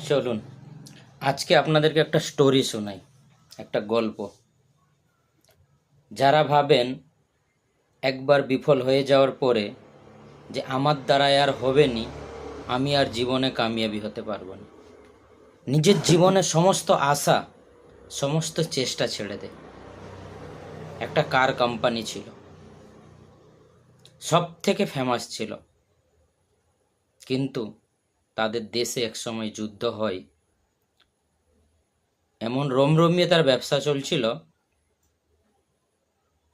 চলুন আজকে আপনাদেরকে একটা স্টোরি শোনাই, একটা গল্প। যারা ভাবেন একবার বিফল হয়ে যাওয়ার পরে যে আমার দ্বারাই আর হবে নি, আমি আর জীবনে কামিয়াবি হতে পারবো না, নিজের জীবনের সমস্ত আশা সমস্ত চেষ্টা ছেড়ে দেয়। একটা কার কোম্পানি ছিল, সব থেকে ফেমাস ছিল, কিন্তু তাদের দেশে একসময় যুদ্ধ হয়। এমন রমরমিয়ে তার ব্যবসা চলছিল,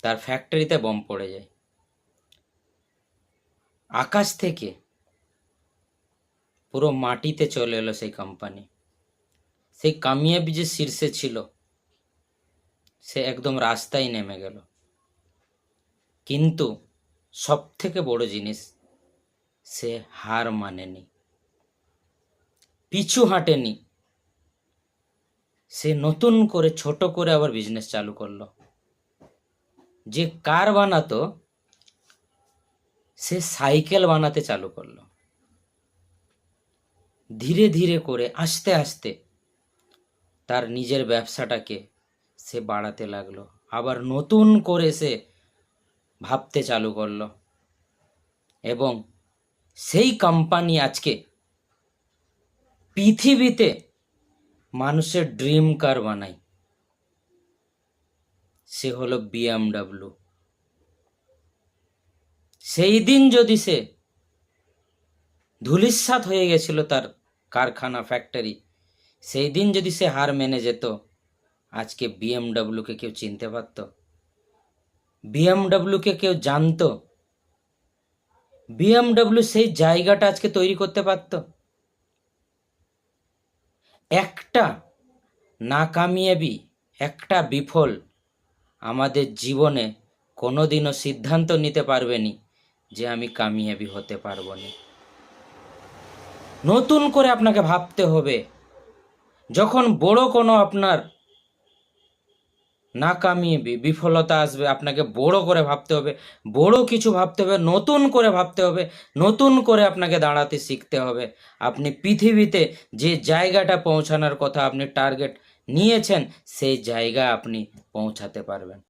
তার ফ্যাক্টরিতে বোম পড়ে যায়। আকাশ থেকে পুরো মাটিতে চলে এলো সেই কোম্পানি। সেই কামিয়াবি যে শীর্ষে ছিল সে একদম রাস্তায় নেমে গেল। কিন্তু সব থেকে বড় জিনিস, সে হার মানেনি, পিছু হাঁটেনি। সে নতুন করে ছোট করে আবার বিজনেস চালু করলো। যে কার বানাতো সে সাইকেল বানাতে চালু করলো। ধীরে ধীরে করে আস্তে আস্তে তার নিজের ব্যবসাটাকে সে বাড়াতে লাগলো। আবার নতুন করে সে ভাবতে চালু করলো এবং সেই কোম্পানি আজকে পৃথিবীতে মানুষের ড্রিম কার বানায়। সে হলো BMW। সেই দিন যদি সে ধূলিসাৎ হয়ে গেছিল তার কারখানা ফ্যাক্টরি, সেই দিন যদি সে হার মেনে যেত, আজকে BMW-কে কেউ চিনতে পারত? BMW-কে কেউ জানতো? BMW সেই জায়গাটা আজকে তৈরি করতে পারত? একটা নাকামিয়াবি, একটা বিফল আমাদের জীবনে কোনোদিনও সিদ্ধান্ত নিতে পারবেনি যে আমি কামিয়াবি হতে পারবো না। নতুন করে আপনাকে ভাবতে হবে। যখন বড় কোনো আপনার নাকামিয়াবি বিফলতা আসবে, আপনাকে বড় করে ভাবতে হবে, বড় কিছু ভাবতে হবে, নতুন করে ভাবতে হবে, নতুন করে আপনাকে দাঁড়াতে শিখতে হবে। আপনি পৃথিবীতে যে জায়গাটা পৌঁছানোর কথা আপনি টার্গেট নিয়েছেন, সেই জায়গায় আপনি পৌঁছাতে পারবেন।